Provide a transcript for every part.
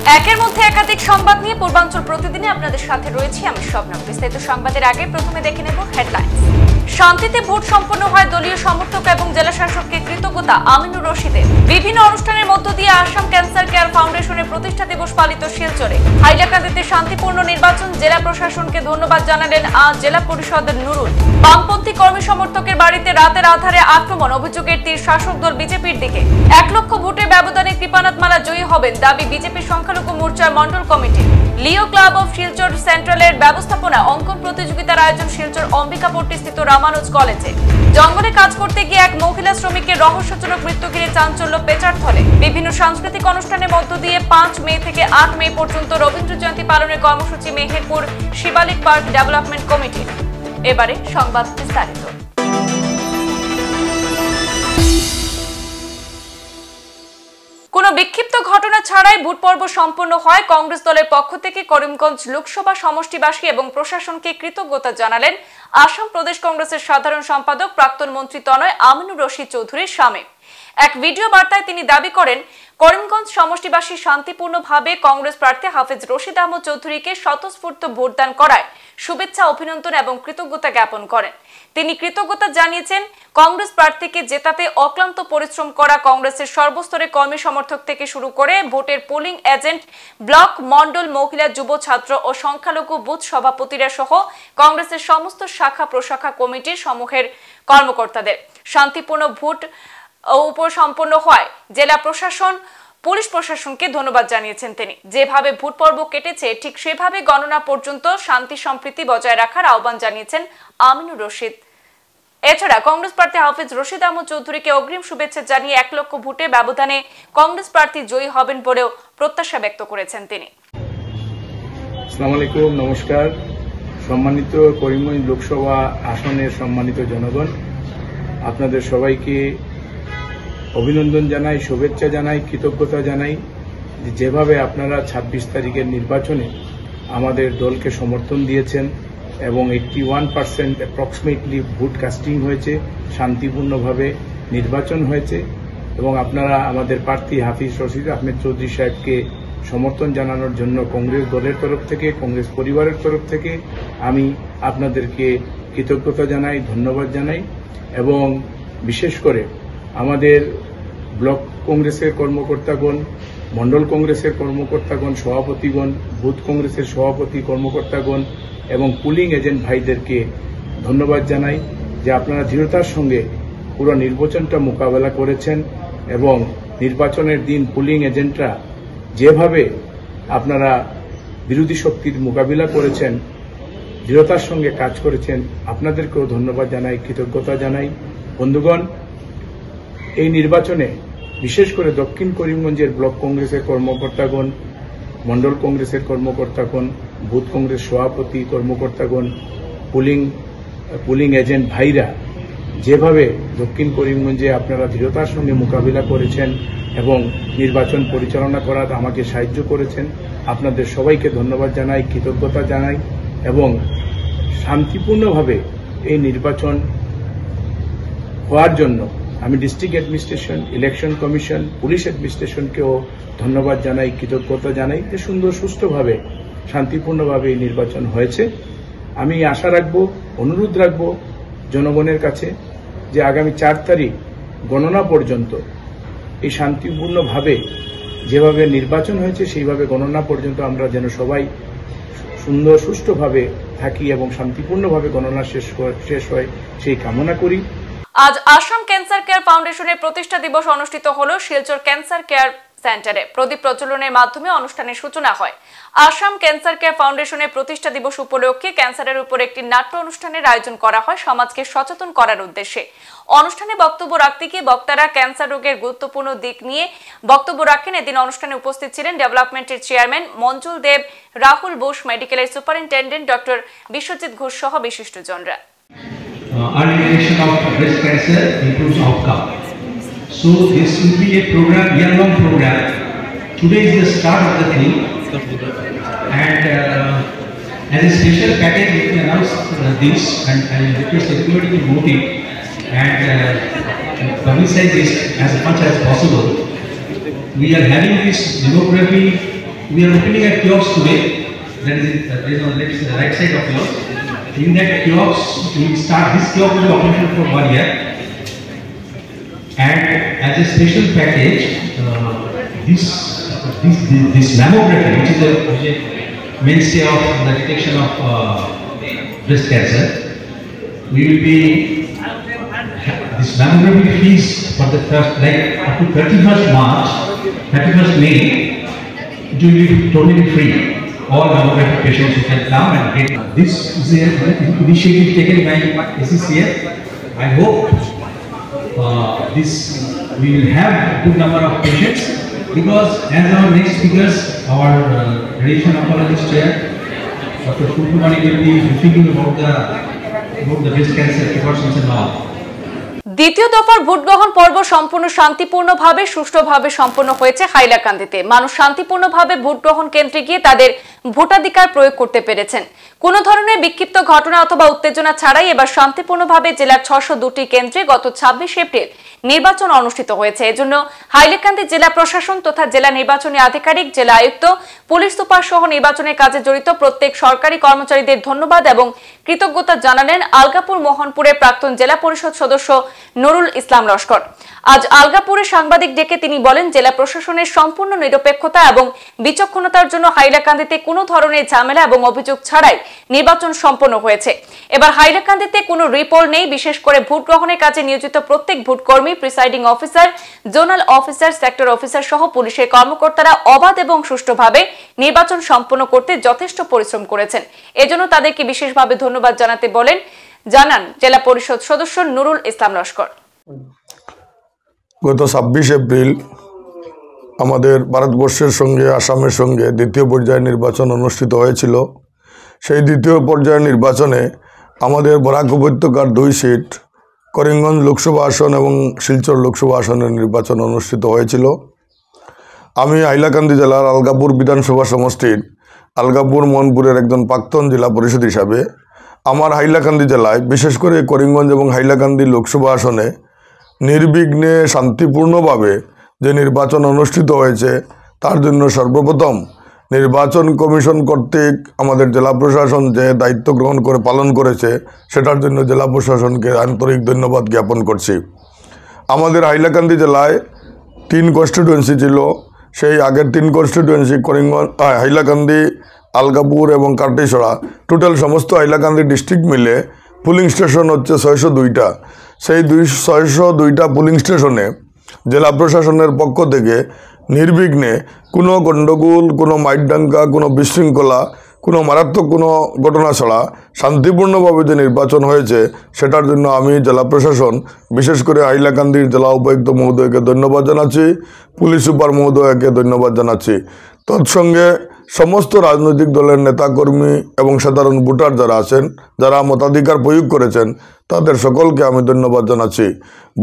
একের মধ্যে একাধিক সংবাদ নিয়ে পূর্বাঞ্চল প্রতিদিনে আপনাদের সাথে রয়েছি আমি শবনম। বিস্তারিত সংবাদের আগে প্রথমে দেখে নেব হেডলাইন্স। শান্তিতে ভোট সম্পন্ন হয় দলীয় সমর্থক এবং জেলা শাসককে কৃতজ্ঞতা আমিনুর রশিদের। বিভিন্ন অনুষ্ঠানের মধ্য দিয়ে আসাম ক্যান্সার কেয়ার ফাউন্ডেশনের প্রতিষ্ঠা দিবস পালিত শিলচরে। হাইলাকান্দিতে শান্তিপূর্ণ নির্বাচন, জেলা প্রশাসনকে ধন্যবাদ জানালেন আজ জেলা পরিষদ নুরুল। বামপন্থী কর্মী সমর্থকের বাড়িতে রাতের আধারে আক্রমণ, অভিযোগের তীর শাসক দল বিজেপির দিকে। 1 লক্ষ ভোটের ব্যবধানে কৃপানাথ মালা জয়ী হবেন, দাবি বিজেপি সংখ্যালঘু মোর্চার মন্ডল committee. Leo club of Silchar সেন্ট্রালের ব্যবস্থাপনা অঙ্কন প্রতিযোগিতার আয়োজন শিলচর অম্বিকাপট্টিস্থিত রামানুজ কলেজে। জঙ্গলে কাজ করতে গিয়ে এক মহিলা শ্রমিকের রহস্যজনক মৃত্যু ঘিরে চাঞ্চল্য পেচারথলে। বিভিন্ন সাংস্কৃতিক অনুষ্ঠানের মধ্য দিয়ে 5 মে থেকে 8 মে পর্যন্ত রবীন্দ্র জয়ন্তী পালনের কর্মসূচি মেহেরপুর শিবালিক পার্ক ডেভেলপমেন্ট কমিটির। এবারে সংবাদ বিস্তারিত। কোনো বিক্ষিপ্ত ঘটনা ছাড়াই ভোট পর্ব সম্পন্ন হয় কংগ্রেস দলের পক্ষ থেকে। করিমগঞ্জ লোকসভা সমষ্টিবাসী এবং প্রশাসনকে কৃতজ্ঞতা জানালেন আসাম প্রদেশ কংগ্রেসের সাধারণ সম্পাদক প্রাক্তন মন্ত্রী তনয় আমিনুর রশিদ চৌধুরীর স্বামী। এক ভিডিও বার্তায় তিনি দাবি করেন, করিমগঞ্জ সমষ্টিবাসী শান্তিপূর্ণভাবে কংগ্রেস প্রার্থী হাফেজ রশিদ আহমদ চৌধুরীকে স্বতঃস্ফূর্ত ভোটদান করায় শুভেচ্ছা, অভিনন্দন এবং কৃতজ্ঞতা জ্ঞাপন করেন। তিনি কৃতজ্ঞতা জানিয়েছেন কংগ্রেস প্রার্থীকে জেতাতে অক্লান্ত পরিশ্রম করা কংগ্রেসের সর্বস্তরে কর্মী সমর্থক থেকে শুরু করে ভোটের পোলিং এজেন্ট, ব্লক, মন্ডল, মহিলা, যুব, ছাত্র ও সংখ্যালঘু বুথ সভাপতিরা সহ কংগ্রেসের সমস্ত শাখা প্রশাখা কমিটির সমূহের কর্মকর্তাদের। শান্তিপূর্ণ ভোট সম্পন্ন হয় জেলা প্রশাসন, পুলিশ প্রশাসনকে ধন্যবাদ জানিয়েছেন তিনি। যেভাবে ভোট পর্ব কেটেছে ঠিক সেভাবে গণনা পর্যন্ত শান্তি সম্প্রীতি বজায় রাখার আহ্বান জানিয়েছেন আমিনুর রশিদ। এছাড়া কংগ্রেস প্রার্থী হাফেজ রশিদ আহমদ চৌধুরীকে অগ্রিম শুভেচ্ছা জানিয়ে 1 লক্ষ ভোটের ব্যবধানে কংগ্রেস প্রার্থী জয়ী হবেন বলেও প্রত্যাশা ব্যক্ত করেছেন তিনি। আসসালামু আলাইকুম, নমস্কার। সম্মানিত করিমগঞ্জ লোকসভা আসনের সম্মানিত জনগণ, আপনাদের সবাইকে অভিনন্দন জানাই, শুভেচ্ছা জানাই, কৃতজ্ঞতা জানাই যেভাবে আপনারা 26 তারিখের নির্বাচনে আমাদের দলকে সমর্থন দিয়েছেন এবং 81% অ্যাপ্রক্সিমেটলি ভোট কাস্টিং হয়েছে, শান্তিপূর্ণভাবে নির্বাচন হয়েছে এবং আপনারা আমাদের প্রার্থী হাফিজ রশিদ আহমেদ চৌধুরী সাহেবকে সমর্থন জানানোর জন্য কংগ্রেস দলের তরফ থেকে, কংগ্রেস পরিবারের তরফ থেকে আমি আপনাদেরকে কৃতজ্ঞতা জানাই, ধন্যবাদ জানাই এবং বিশেষ করে আমাদের ব্লক কংগ্রেসের কর্মকর্তাগণ, মন্ডল কংগ্রেসের কর্মকর্তাগণ, সভাপতিগণ, বুথ কংগ্রেসের সভাপতি কর্মকর্তাগণ এবং পুলিং এজেন্ট ভাইদেরকে ধন্যবাদ জানাই যে আপনারা দৃঢ়তার সঙ্গে পুরো নির্বাচনটা মোকাবেলা করেছেন এবং নির্বাচনের দিন পুলিং এজেন্টরা যেভাবে আপনারা বিরোধী শক্তির মোকাবিলা করেছেন, দৃঢ়তার সঙ্গে কাজ করেছেন, আপনাদেরকেও ধন্যবাদ জানাই, কৃতজ্ঞতা জানাই। বন্ধুগণ, এই নির্বাচনে বিশেষ করে দক্ষিণ করিমগঞ্জের ব্লক কংগ্রেসের কর্মকর্তাগণ, মন্ডল কংগ্রেসের কর্মকর্তাগণ, বুথ কংগ্রেস সভাপতি কর্মকর্তাগণ, পুলিং এজেন্ট ভাইরা যেভাবে দক্ষিণ করিমগঞ্জে আপনারা দৃঢ়তার সঙ্গে মোকাবিলা করেছেন এবং নির্বাচন পরিচালনা করার আমাকে সাহায্য করেছেন, আপনাদের সবাইকে ধন্যবাদ জানাই, কৃতজ্ঞতা জানাই এবং শান্তিপূর্ণভাবে এই নির্বাচন হওয়ার জন্য আমি district administration, election commission, police অ্যাডমিনিস্ট্রেশনকেও ধন্যবাদ জানাই, কৃতজ্ঞতা জানাই যে সুন্দর সুষ্ঠুভাবে শান্তিপূর্ণভাবে এই নির্বাচন হয়েছে। আমি আশা রাখব, অনুরোধ রাখব জনগণের কাছে যে আগামী 4 তারিখ গণনা পর্যন্ত এই শান্তিপূর্ণভাবে যেভাবে নির্বাচন হয়েছে সেইভাবে গণনা পর্যন্ত আমরা যেন সবাই সুন্দর সুষ্ঠুভাবে থাকি এবং শান্তিপূর্ণভাবে গণনা শেষ হয় সেই কামনা করি। আজ আসাম ক্যান্সার কেয়ার ফাউন্ডেশনের প্রতিষ্ঠা দিবস অনুষ্ঠিত হলো শিলচর ক্যান্সার কেয়ার সেন্টারে। প্রদীপ প্রজ্বলনের মাধ্যমে অনুষ্ঠানের সূচনা হয়। আসাম ক্যান্সার কেয়ার ফাউন্ডেশনের প্রতিষ্ঠা দিবস উপলক্ষে ক্যান্সারের উপর একটি নাট্য অনুষ্ঠানের আয়োজন করা হয় সমাজকে সচেতন করার উদ্দেশ্যে। অনুষ্ঠানে বক্তব্য রাখতে গিয়ে বক্তারা ক্যান্সার রোগের গুরুত্বপূর্ণ দিক নিয়ে বক্তব্য রাখেন। এদিন অনুষ্ঠানে উপস্থিত ছিলেন ডেভেলপমেন্টের চেয়ারম্যান মঞ্জুল দেব, রাহুল বোস, মেডিকেলের সুপারিনটেন্ডেন্ট ডক্টর বিশ্বজিৎ ঘোষ সহ বিশিষ্টজনরা। Early detection of breast cancer improves outcome. So this will be a program, year-long program. Today is the start of the thing, and as a special package we can announce this, and I request everybody to vote it and publicize this as much as possible. We are having this demography we are opening a kiosk today. That is on the right side of yours. In that kiosk, we will start. This kiosk will be operational for 1 year. And as a special package, this mammography, which is a mainstay of the detection of breast cancer, we will be this mammography fees for the first, like up to 31st March, 31st May, it will be totally free. All mammography patients who can come and get. This is an initiative taken by ACCF. I hope we will have a good number of patients, because as our next speakers, our radiation oncologist chair, Dr. Shubhamani, will be speaking about the breast cancer precautions and all. দ্বিতীয় দফার vote গ্রহণ পর্ব সম্পূর্ণ শান্তিপূর্ণভাবে সুষ্ঠুভাবে সম্পন্ন হয়েছে হাইলাকান্দিতে। মানুষ শান্তিপূর্ণভাবে ভোট গ্রহণ কেন্দ্রে গিয়ে তাদের ভোটাধিকার প্রয়োগ করতে পেরেছেন। কোনো ধরনের বিক্ষিপ্ত ঘটনা অথবা উত্তেজনা ছাড়াই এবার শান্তিপূর্ণভাবে জেলার 602টি কেন্দ্রে গত 26 এপ্রিল নির্বাচন অনুষ্ঠিত হয়েছে। এজন্য হাইলাকান্দি জেলা প্রশাসন তথা জেলা নির্বাচনী আধিকারিক, জেলা আয়ুক্ত, পুলিশ সুপার সহ নির্বাচনের কাজে জড়িত প্রত্যেক সরকারি কর্মচারীদের ধন্যবাদ এবং কৃতজ্ঞতা জানালেন আলগাপুর মোহনপুরের প্রাক্তন জেলা পরিষদ সদস্য নুরুল ইসলাম লস্কর। আজ আলগাপুরে সাংবাদিক ডেকে তিনি বলেন, জেলা প্রশাসনের সম্পূর্ণ নিরপেক্ষতা এবং বিচক্ষণতার জন্য হাইলাকান্দিতে কোনো ধরনের ঝামেলা এবং অভিযোগ ছাড়াই নির্বাচন সম্পন্ন হয়েছে। এবার হাইলাকান্দিতে কোনো রিপোল নেই। বিশেষ করে ভোট গ্রহণের কাজে নিয়োজিত প্রত্যেক ভোটকর্মী, presiding officer, zonal officer, sector officer সহ পুলিশের কর্মকর্তারা অবাধ এবং সুষ্ঠুভাবে নির্বাচন সম্পন্ন করতে যথেষ্ট পরিশ্রম করেছেন। এজন্য তাদেরকে বিশেষভাবে ধন্যবাদ জানান জেলা পরিষদ সদস্য নুরুল ইসলাম লস্কর। গত 26 এপ্রিল আমাদের ভারতবর্ষের সঙ্গে আসামের সঙ্গে দ্বিতীয় পর্যায়ের নির্বাচন অনুষ্ঠিত হয়েছিল। সেই দ্বিতীয় পর্যায়ের নির্বাচনে আমাদের বরাক উপত্যকার 2 সিট, করিমগঞ্জ লোকসভা আসন এবং শিলচর লোকসভা আসনের নির্বাচন অনুষ্ঠিত হয়েছিল। আমি হাইলাকান্দি জেলার আলগাপুর বিধানসভা সমষ্টির আলগাপুর মোহনপুরের একজন প্রাক্তন জেলা পরিষদ হিসাবে আমার হাইলাকান্দি জেলায় বিশেষ করে করিমগঞ্জ এবং হাইলাকান্দি লোকসভা আসনে নির্বিঘ্নে শান্তিপূর্ণভাবে যে নির্বাচন অনুষ্ঠিত হয়েছে তার জন্য সর্বপ্রথম নির্বাচন কমিশন কর্তৃক আমাদের জেলা প্রশাসন যে দায়িত্ব গ্রহণ করে পালন করেছে সেটার জন্য জেলা প্রশাসনকে আন্তরিক ধন্যবাদ জ্ঞাপন করছি। আমাদের হাইলাকান্দি জেলায় 3 কনস্টিটুয়েন্সি ছিল। সেই আগের 3 কনস্টিটুয়েন্সি করিমগঞ্জ, হাইলাকান্দি, আলগাপুর এবং কাটিছড়া, টোটাল সমস্ত হাইলাকান্দি ডিস্ট্রিক্ট মিলে পুলিং স্টেশন হচ্ছে 602টা। সেই 602টা পুলিং স্টেশনে জেলা প্রশাসনের পক্ষ থেকে নির্বিঘ্নে কোনো গণ্ডগোল, কোনো মাইটডাঙ্গা, কোনো বিশৃঙ্খলা, কোনো মারাত্মক কোনো ঘটনা ছাড়া শান্তিপূর্ণভাবে যে নির্বাচন হয়েছে সেটার জন্য আমি জেলা প্রশাসন, বিশেষ করে হাইলাকান্দির জেলা উপায়ুক্ত মহোদয়কে ধন্যবাদ জানাচ্ছি, পুলিশ সুপার মহোদয়কে ধন্যবাদ জানাচ্ছি। তৎসঙ্গে সমস্ত রাজনৈতিক দলের নেতাকর্মী এবং সাধারণ ভোটার যারা আছেন, যারা মতাধিকার প্রয়োগ করেছেন, তাদের সকলকে আমি ধন্যবাদ জানাচ্ছি।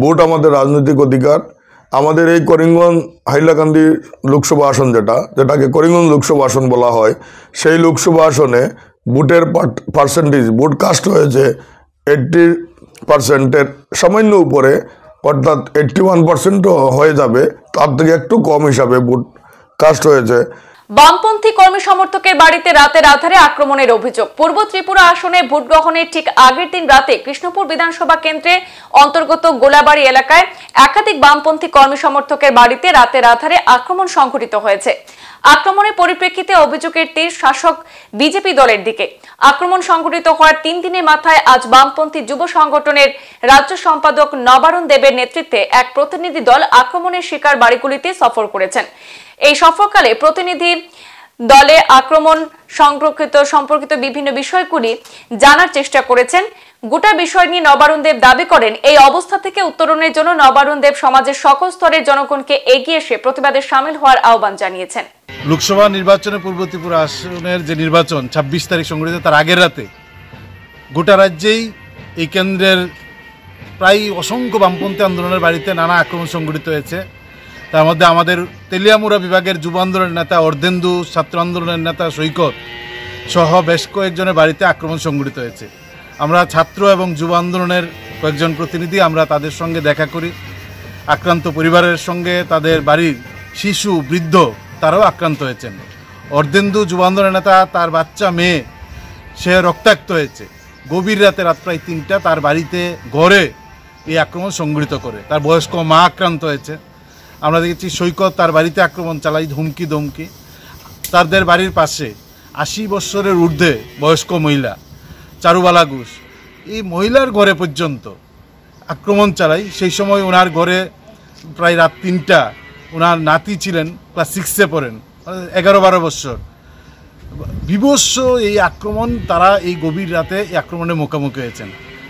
ভোট আমাদের রাজনৈতিক অধিকার। আমাদের এই করিমগঞ্জ হাইলাকান্দি লোকসভা আসন যেটাকে করিমগঞ্জ লোকসভা আসন বলা হয়, সেই লোকসভা আসনে ভোটের পার্সেন্টেজ, ভোট কাস্ট হয়েছে 80%-এর সামান্য উপরে, অর্থাৎ 81% হয়ে যাবে, তার থেকে একটু কম হিসাবে ভোট কাস্ট হয়েছে। বামপন্থী কর্মী সমর্থকের বাড়িতে রাতের আধারে আক্রমণের অভিযোগ। পূর্ব ত্রিপুরা আসনে ভোট গ্রহণের ঠিক আগের দিন রাতে কৃষ্ণপুর বিধানসভা কেন্দ্রে অন্তর্গত গোলাবাড়ি এলাকায় একাধিক বামপন্থী কর্মী সমর্থকের বাড়িতে রাতের আধারে আক্রমণ সংঘটিত হয়েছে। আক্রমণের পরিপ্রেক্ষিতে অভিযোগের তীর শাসক বিজেপি দলের দিকে। আক্রমণ সংঘটিত হওয়ার 3 দিনের মাথায় আজ বামপন্থী যুব সংগঠনের রাজ্য সম্পাদক নবারুণ দেবের নেতৃত্বে এক প্রতিনিধি দল আক্রমণের শিকার বাড়িগুলিতে সফর করেছেন। এই সফরকালে প্রতিনিধি দলে আক্রমণ সম্পর্কিত বিভিন্ন বিষয়গুলি জানার চেষ্টা করেছেন। গোটা বিষয় নিয়ে নবারুণ দেব দাবি করেন, এই অবস্থা থেকে উত্তরণের জন্য নবারুণ দেব সমাজের সকল স্তরের জনগণকে এগিয়ে এসে প্রতিবাদে সামিল হওয়ার আহ্বান জানিয়েছেন। লোকসভা নির্বাচনে পূর্ব ত্রিপুরা আসনের যে নির্বাচন 26 তারিখ সংঘটিত, তার আগের রাতে গোটা রাজ্যেই এই কেন্দ্রের প্রায় অসংখ্য বামপন্থী আন্দোলনের বাড়িতে নানা আক্রমণ সংঘটিত হয়েছে। তার মধ্যে আমাদের তেলিয়ামুড়া বিভাগের যুব আন্দোলনের নেতা অর্ধেন্দু, ছাত্র আন্দোলনের নেতা সৈকত সহ বেশ কয়েকজনের বাড়িতে আক্রমণ সংঘটিত হয়েছে। আমরা ছাত্র এবং যুব আন্দোলনের কয়েকজন প্রতিনিধি আমরা তাদের সঙ্গে দেখা করি। আক্রান্ত পরিবারের সঙ্গে তাদের বাড়ির শিশু, বৃদ্ধ তারাও আক্রান্ত হয়েছেন। অর্ধেন্দু যুব আন্দোলনের নেতা তার বাচ্চা মেয়ে সে রক্তাক্ত হয়েছে। গভীর রাতে রাত প্রায় 3টা তার বাড়িতে ঘরে এই আক্রমণ সংঘটিত করে। তার বয়স্ক মা আক্রান্ত হয়েছে। আমরা দেখেছি সৈকত তার বাড়িতে আক্রমণ চালাই, ধমকি ধমকি। তাদের বাড়ির পাশে 80 বছরের ঊর্ধ্বে বয়স্ক মহিলা চারুবালা ঘোষ, এই মহিলার ঘরে পর্যন্ত আক্রমণ চালাই। সেই সময় ওনার ঘরে প্রায় রাত 3টা ওনার নাতি ছিলেন, ক্লাস 6-এ পড়েন, 11-12 বছর। বিভৎস এই আক্রমণ, তারা এই গভীর রাতে এই আক্রমণের মুখোমুখি হয়েছেন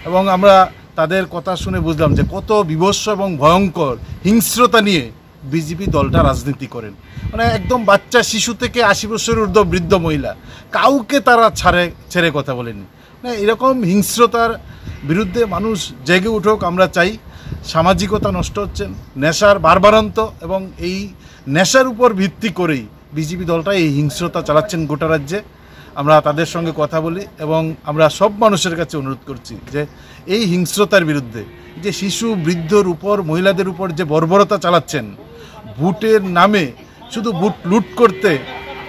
এবং আমরা তাদের কথা শুনে বুঝলাম যে কত বিভৎস এবং ভয়ঙ্কর হিংস্রতা নিয়ে বিজেপি দলটা রাজনীতি করেন। মানে একদম বাচ্চা শিশু থেকে 80 বছরের ঊর্ধ্ব বৃদ্ধ মহিলা কাউকে তারা ছেড়ে কথা বলেনি। মানে এরকম হিংস্রতার বিরুদ্ধে মানুষ জেগে উঠুক আমরা চাই। সামাজিকতা নষ্ট হচ্ছেন, নেশার বারবারান্ত এবং এই নেশার উপর ভিত্তি করেই বিজেপি দলটা এই হিংস্রতা চালাচ্ছেন গোটা রাজ্যে। আমরা তাদের সঙ্গে কথা বলি এবং আমরা সব মানুষের কাছে অনুরোধ করছি যে এই হিংস্রতার বিরুদ্ধে, যে শিশু বৃদ্ধর উপর মহিলাদের উপর যে বর্বরতা চালাচ্ছেন, ভোটের নামে শুধু ভোট লুট করতে,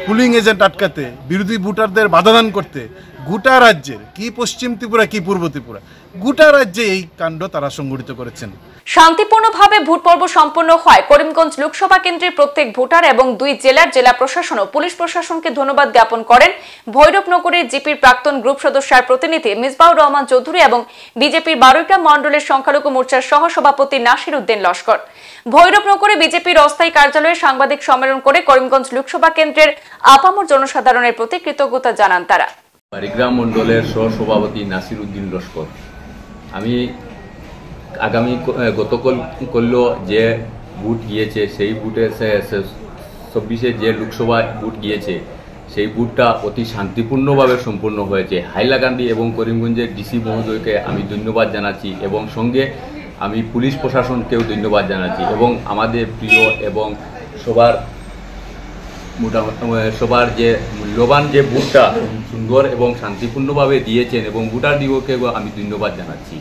পুলিং এজেন্ট আটকাতে, বিরোধী ভোটারদের বাধাদান করতে, গোটা রাজ্যের, কি পশ্চিম ত্রিপুরা কি পূর্ব ত্রিপুরা, গোটা রাজ্যে এই কাণ্ড তারা সংগঠিত করেছেন। শান্তিপূর্ণভাবে ভোট পর্ব সম্পন্ন হয় করিমগঞ্জ লোকসভা কেন্দ্রের প্রত্যেক ভোটার এবং 2 জেলার জেলা প্রশাসন ও পুলিশ প্রশাসনকে ধন্যবাদ জ্ঞাপন করেন ভৈরবনগরের জিপির প্রাক্তন গ্রুপ সদস্যের প্রতিনিধি মিসবাউর রহমান চৌধুরী এবং বিজেপির 12টা মণ্ডলের সংখ্যালঘু মোর্চার সহ সভাপতি নাসির উদ্দিন লস্কর। ভৈরবনগরে বিজেপির অস্থায়ী কার্যালয়ে সাংবাদিক সম্মেলন করে করিমগঞ্জ লোকসভা কেন্দ্রের আপামর জনসাধারণের প্রতি কৃতজ্ঞতা জানান তারা। বারিগ্রাম মণ্ডলের সহ সভাপতি নাসির উদ্দিন লস্কর। আমি আগামী গতকাল যে ভোট গিয়েছে সেই ভোটে 24-এ যে লোকসভা ভোট গিয়েছে সেই ভোটটা অতি শান্তিপূর্ণভাবে সম্পন্ন হয়েছে। হাইলাকান্দি এবং করিমগঞ্জের ডিসি মহোদয়কে আমি ধন্যবাদ জানাচ্ছি এবং সঙ্গে আমি পুলিশ প্রশাসনকেও ধন্যবাদ জানাচ্ছি এবং আমাদের প্রিয় এবং সবার যে মূল্যবান যে ভোটটা সুন্দর এবং শান্তিপূর্ণভাবে দিয়েছেন এবং ভোটারদিগকেও আমি ধন্যবাদ জানাচ্ছি।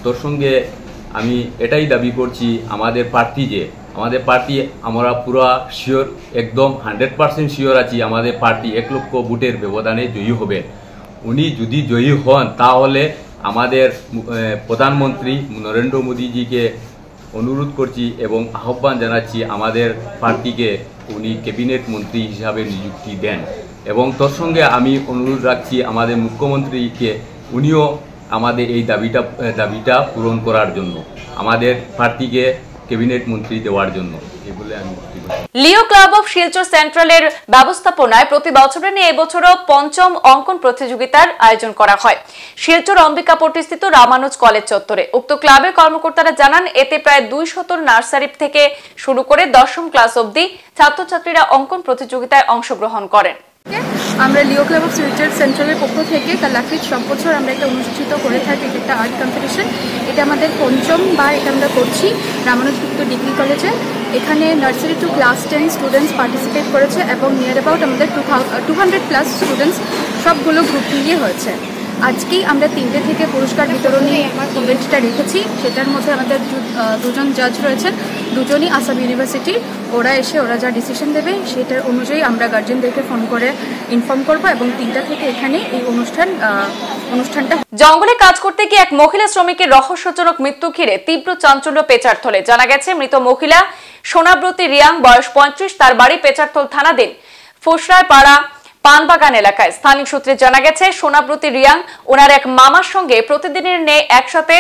তোর সঙ্গে আমি এটাই দাবি করছি, আমাদের পার্টি আমরা পুরা শিওর, একদম 100% শিওর আছি আমাদের পার্টি 1 লক্ষ ভোটের ব্যবধানে জয়ী হবে। উনি যদি জয়ী হন তাহলে আমাদের প্রধানমন্ত্রী নরেন্দ্র মোদীজিকে অনুরোধ করছি এবং আহ্বান জানাচ্ছি আমাদের পার্টিকে উনি ক্যাবিনেট মন্ত্রী হিসাবে নিযুক্তি দেন এবং তোর সঙ্গে আমি অনুরোধ রাখছি আমাদের মুখ্যমন্ত্রীকে উনিও আমাদের এই দাবিটা পূরণ করার জন্য, আমাদের পার্টিকে ক্যাবিনেট মন্ত্রী দেওয়ার জন্য। এই বলে আমি লিও ক্লাব অফ শিলচর সেন্ট্রালের ব্যবস্থাপনায় প্রতি বছরের নিয়ে এবছরও 5ম অঙ্কন প্রতিযোগিতার আয়োজন করা হয় শিলচর অম্বিকাপট্টিস্থিত রামানুজ কলেজ চত্বরে। উক্ত ক্লাবের কর্মকর্তারা জানান এতে প্রায় 200 নার্সারি থেকে শুরু করে 10ম ক্লাস অবধি ছাত্রছাত্রীরা অঙ্কন প্রতিযোগিতায় অংশগ্রহণ করেন। আমরা লিও ক্লাব অফ শিলচর সেন্ট্রালের পক্ষ থেকে কালাকিট সব বছর আমরা একটা অনুষ্ঠিত করে থাকি, একটা আর্ট কম্পিটিশন। এটা আমাদের 5ম বার এটা আমরা করছি রামানুজ গুপ্ত ডিগ্রি কলেজে। এখানে nursery two class 10 students participate করেছে এবং নিয়ার অ্যাবাউট আমাদের 200+ স্টুডেন্টস সবগুলো গ্রুপ নিয়ে হয়েছে। আজকেই আমরা 3টে থেকে পুরস্কার বিতরণী ইভেন্টটা রেখেছি। সেটার মধ্যে আমাদের 2জন জাজ রয়েছেন, 2জনই আসাম ইউনিভার্সিটির। ওরা এসে ওরা যা ডিসিশন দেবে সেটার অনুযায়ী আমরা গার্জেনদেরকে ফোন করে ইনফর্ম করবো এবং 3টা থেকে এখানে এই অনুষ্ঠানটা। জঙ্গলে কাজ করতে গিয়ে এক মহিলা শ্রমিকের রহস্যজনক মৃত্যু ঘিরে তীব্র চাঞ্চল্য পেচারথলে। জানা গেছে মৃত মহিলা সোনাব্রতী রিয়াং, বয়স 35, তার বাড়ি পেচারথল থানাধীন ফুসরায় পাড়া পানবাগান এলাকায়। স্থানীয় সূত্রে জানা গেছে সোনাব্রতী রিয়াং ওনার এক মামার সঙ্গে প্রতিদিনের ন্যায় একসাথে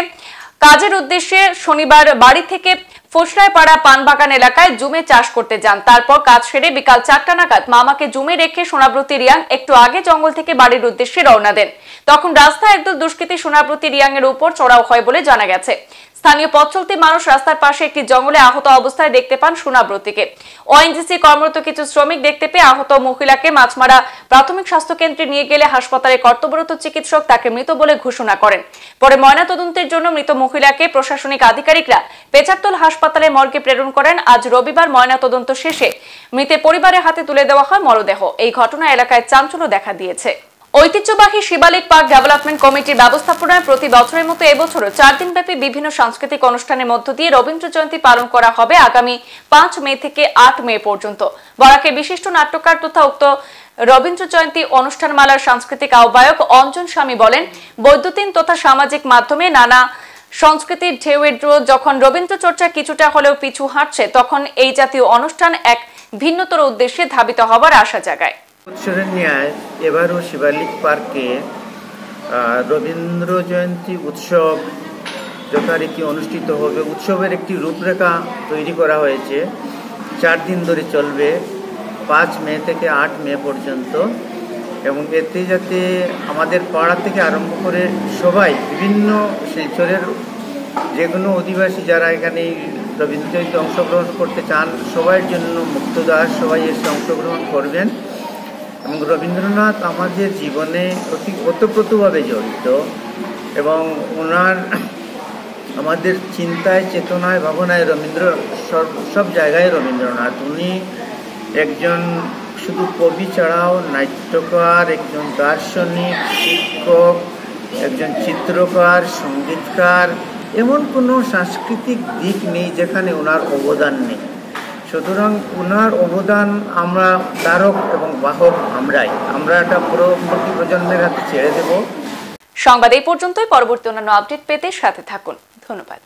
কাজের উদ্দেশ্যে শনিবার বাড়ি থেকে ফুসরাইপাড়া পানবাগান এলাকায় জুমে চাষ করতে যান। তারপর কাজ সেরে বিকাল 4টা নাগাদ মামাকে জুমে রেখে সোনাব্রতী রিয়াং একটু আগে জঙ্গল থেকে বাড়ির উদ্দেশ্যে রওনা দেন। তখন রাস্তায় একদল দুষ্কৃতী সোনাব্রতী রিয়াং এর উপর চড়াও হয় বলে জানা গেছে। স্থানীয় পথ চলতি মানুষ রাস্তার পাশে একটি জঙ্গলে আহত অবস্থায় দেখতে পান সোনাব্রতীকে। ওএনজিসি কর্মরত কিছু শ্রমিক দেখতে পেয়ে আহত মহিলাকে মাছমারা প্রাথমিক স্বাস্থ্য কেন্দ্রে নিয়ে গেলে হাসপাতালে কর্তব্যরত চিকিৎসক তাকে মৃত বলে ঘোষণা করেন। পরে ময়নাতদন্তের জন্য মৃত মহিলাকে প্রশাসনিক আধিকারিকরা পেচারতল হাসপাতালে মর্গে প্রেরণ করেন। আজ রবিবার ময়নাতদন্ত শেষে মৃতের পরিবারের হাতে তুলে দেওয়া হয় মরদেহ। এই ঘটনা এলাকায় চাঞ্চল্য দেখা দিয়েছে। ঐতিহ্যবাহী শিবালিক পার্ক ডেভেলপমেন্ট কমিটির ব্যবস্থাপনায় প্রতি বছরের মতো এবছরও 4 দিনব্যাপী বিভিন্ন সাংস্কৃতিক অনুষ্ঠানের মধ্য দিয়ে রবীন্দ্র জয়ন্তী পালন করা হবে আগামী 5 মে থেকে 8 মে পর্যন্ত। বরাকের বিশিষ্ট নাট্যকার তথা উক্ত রবীন্দ্র জয়ন্তী অনুষ্ঠানমালার সাংস্কৃতিক আহ্বায়ক অঞ্জন স্বামী বলেন, বৈদ্যুতিন তথা সামাজিক মাধ্যমে নানা সংস্কৃতির ঢেউয়ের যখন রবীন্দ্র চর্চা কিছুটা হলেও পিছু হাঁটছে, তখন এই জাতীয় অনুষ্ঠান এক ভিন্নতর উদ্দেশ্যে ধাবিত হবার আশা জাগায়। উৎসবের ন্যায় এবারও শিবালিক পার্কে রবীন্দ্র জয়ন্তী উৎসব যথারীতি অনুষ্ঠিত হবে। উৎসবের একটি রূপরেখা তৈরি করা হয়েছে, 4 দিন ধরে চলবে, 5 মে থেকে 8 মে পর্যন্ত। এবং এতে যাতে আমাদের পাড়া থেকে আরম্ভ করে সবাই, বিভিন্ন শিলচরের যে কোনো অধিবাসী যারা এখানে রবীন্দ্র জয়ন্তী অংশগ্রহণ করতে চান, সবার জন্য মুক্তদার, সবাই এসে অংশগ্রহণ করবেন। এবং রবীন্দ্রনাথ আমাদের জীবনে ওতপ্রোতভাবে জড়িত এবং ওনার আমাদের চিন্তায়, চেতনায়, ভাবনায় সব জায়গায় রবীন্দ্রনাথ। উনি একজন শুধু কবি ছাড়াও নাট্যকার, একজন দার্শনিক, শিক্ষক, একজন চিত্রকার, সঙ্গীতকার। এমন কোনো সাংস্কৃতিক দিক নেই যেখানে ওনার অবদান নেই। সুতরাং ওনার অবদান আমরা ধারক এবং বাহক আমরা এটা পরবর্তী প্রজন্মের হাতে ছেড়ে দেব। সংবাদ এই পর্যন্তই। পরবর্তী অন্যান্য আপডেট পেতে সাথে থাকুন। ধন্যবাদ।